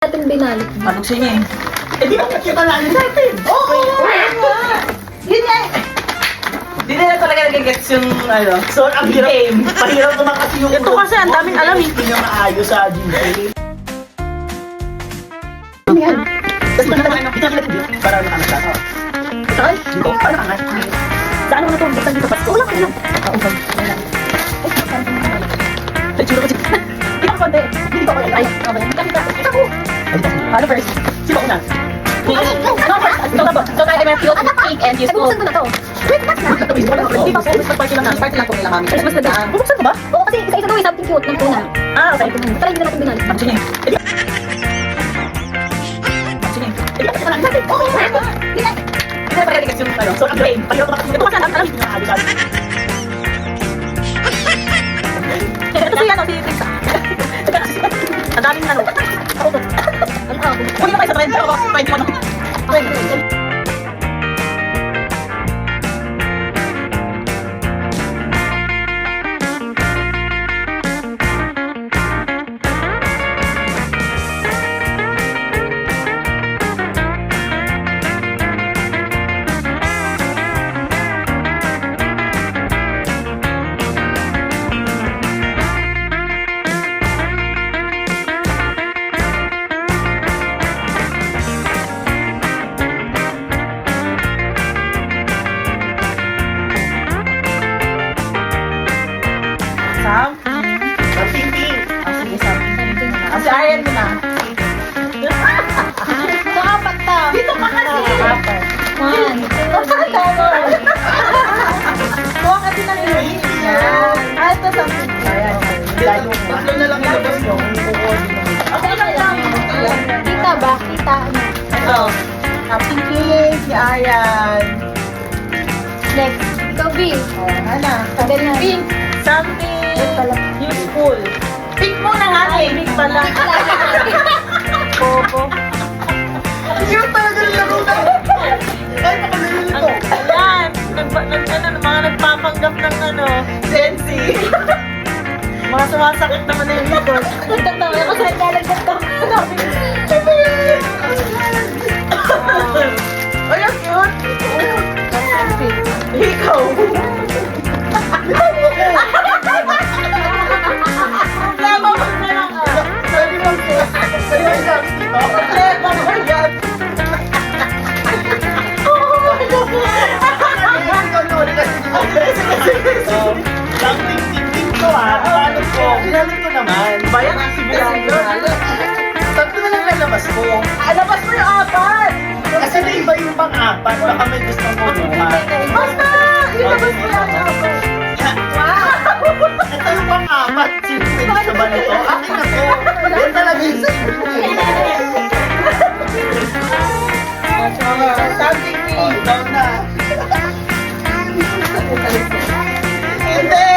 Natin binalik. Pagod siya niya eh. Eh di ba kita lang natin? Oo! Yun nga eh. Di na talaga nagigets yung ano. So ang game. Pahirap naman kasi yung Ito kasi ang daming alam eh. Hindi na maayos sa gameplay. Ano yan? Tapos magkakaroon ng pinag para nakangat ka. Saan? Dito? Para nakangat. Saan mo na ito? Basta dito Pasko? Wala ka lang. Oo, okay. Wala. Ay, saan ka naman? Ay, churo ko siya. Di ba konti? Hindi ba ko yan? Ay, okay. Kita ko. Ano first? Sino una? No, first. So tayo may cute, pink, and useful. Buksan mo na to. Wait, that's na. Hindi pa po. Mas party lang namin. Party lang po nila mami. Christmas na daan. Bubuksan ko ba? Oo, kasi isa-isa daw something cute ng tuna. Ah, okay. Try hindi na natin binalik. Sige. Sige. Ito na natin. Oo. Hindi na pala yung ano. So, ang brain. Pahirap naman kasi ito kasi alam hindi na maayos. Ito si ano, si Tisa. Ang daming ano. Huwag na kayo sa trend. Pero pwede mo na. Something pink. Sige, something. Kasi ayan mo na. Ito apat pa. Dito pa kasi. One. Kuha kasi ng green. Ah, ito something. Tatlo na lang ilabas mo. Okay lang. Kita ba? Kita ano? Ito. Something pink. Si Ayan. Next. Ikaw, B. Ano? Tagal na. Pink. Something useful. Pink muna nga. Pink pala. Bobo. Yung talaga lang ako. Ay, nakalala ito. Ayan. Mga nagpapanggap ng ano. Sensi. Mga sumasakit naman na yung likod. Nagtatawa ako sa naglalagdag ko. Ay, ang cute. Ikaw. Problema mo na lang. Pwede mo siya. Pwede mo siya. Problema mo yan. Something tingting ko Paano ko? Ginamit ko naman. Bayan ang sigurado. Tatlo na lang lalabas ko. Labas mo yung apat! Kasi naiba yung pang-apat. Baka may gusto mo kumuha. Basta! Ilabas mo lang yung apat. Ito yung pang-apat. Sino sa ba nito? Akin na to. Yan talaga yung sa inyo. Something me. Ikaw na. Hindi!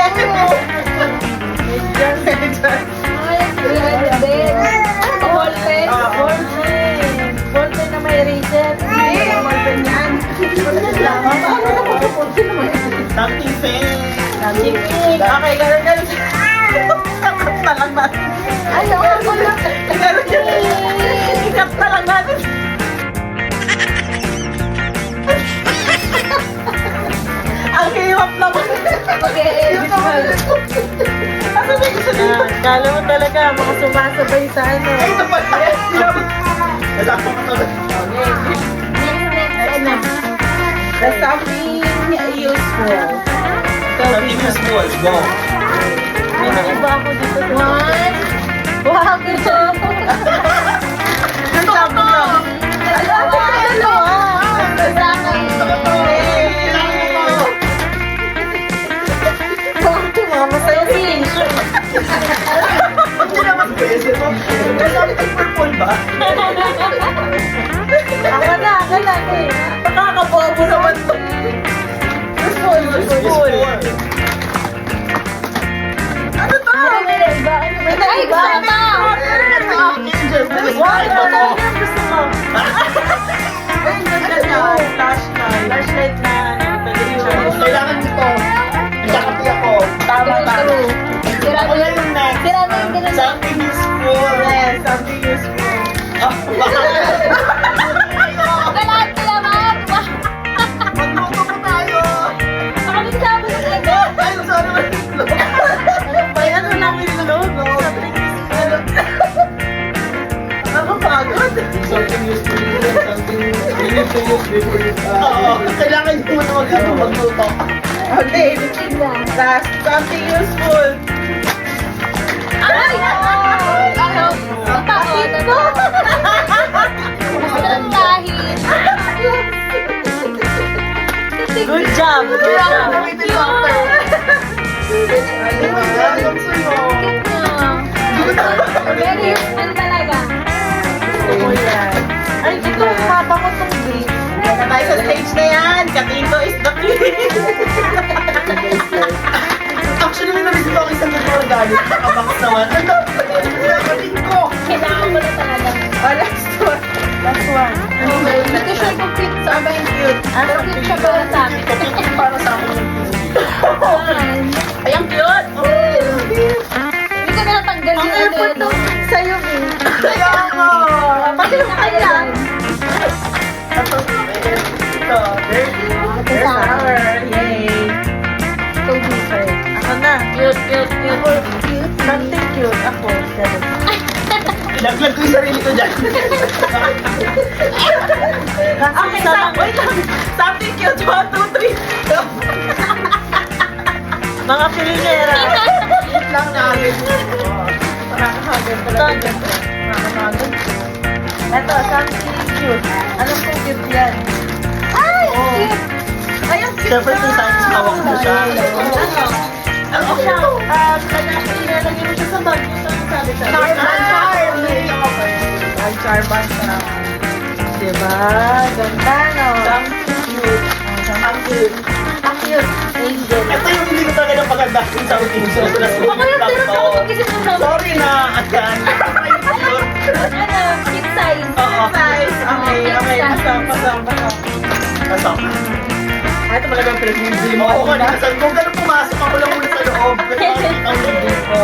Ballpen. Ballpen na may eraser. Ballpen yan. Something fair. Something pink. Okay, ganun. Ikat na lang natin. Ano? Ikat na lang natin. Ang hirap naman. Ano ba yung isa dito? Kala mo talaga, mga sumasabay sa ano. Ay, ito pa. Nasakto ka to. The something useful. Something useful. Go. May naiba ako dito. One. Wow, ito. Ang sabi lang. Dalawa. Sa akin. Mga masaya din. Hindi naman pwede mo. Something purple ba? Ako na eh. Nakakabobo naman to. Useful. Ano to? Ay, gusto ko. Wow, ito to. Gusto mo? Ay, ganda niya. Flashlight. Flashlight na ano, television. Kailangan nito. Ikakapi ako. Tama ba? Sira Ako na yung next. Sira na yung ganun. Something useful. Yes, something useful. Galaan ka naman! Magluto po tayo! Nakalisabi na ito! Ay, sorry, malito. May ano lang nilulog. Nakapagod. Something used to be something you need to use before you Oo, kailangan mo na magluto. Okay, last, something useful. Ay! Ano? Ang taon. Ang dahil. Good job. Good job. Gamitin mo ako. Ay, magandang sa'yo. Very useful talaga. Oo, yan. Ay, ito, mapa ko itong green. Yan na tayo sa stage na yan. Katingo is the queen. Actually, may nabis ko ako isang mga galit. Nakabaks naman. Ano? Katingo. Kailangan mo na talaga. Oh, last one. Last one. Hindi ko siya complete sa Sabi yung cute. complete siya para sa akin. Complete para sa akin yung cute. Ay, Ay, ang cute. hindi ko na natanggal Ang yung airport ano. to sa'yo, eh. Kaya ako. Pati yung kanya. Ito, ito. There's sa akin. our. Yay. So different. Ako na. Cute, cute, cute. Something cute. Ako, seven. Ilaglag ko yung sarili ko dyan. Okay, Wait lang. Something cute. 1, 2, 3. mga pilinera. Wait lang namin. Nakakahagod talaga. Nakakahagod. Ito, something cute. Alam kong cute yan. Ay, Oo. cute. Ay, ang cute Siyempre, kung saan hawak mo siya. Ano siya? Nilalagay mo siya sa bag. Yung sabi sa Charban na. Diba? Ganda, no? Something cute. Ang cute. Ang cute. Angel. Ito yung hindi ko talaga napagandaan sa routine. So, Ako yung pero ako mag-isip ng number. sorry na, Atyan. Ano, cute size. Oo. Okay. Pasok. Ito talagang pinag-ibili mo. Oo, kanina sabi ko, ganun pumasok ako lang muna sa loob. Ang libro ko.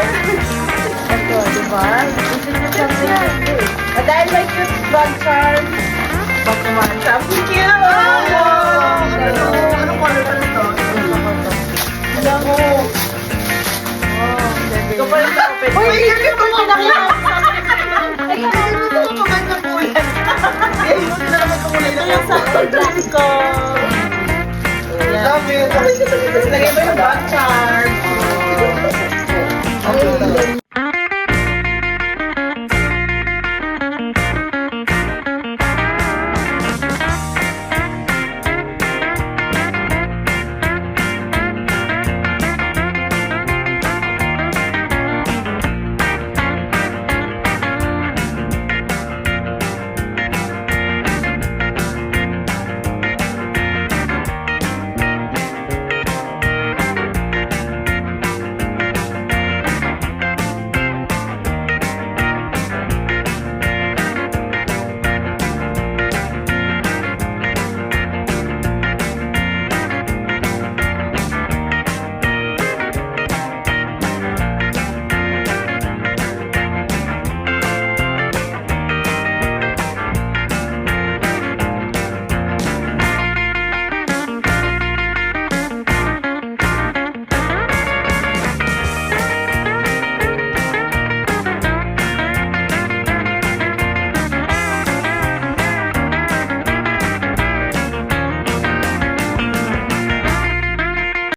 Ito, diba? Isip niyo something cute. At dahil may cute bag charm, Bak naman. Something cute! Wow! Anong color pa nito? Alam mo. Ito pa rin ako pwede. Uy, hindi ko pinakita. Ay, hindi ko maganda po yan. Kaya hindi na naman kumulay na ito yung something dress ko. Love it. Lagay mo yung bag charm.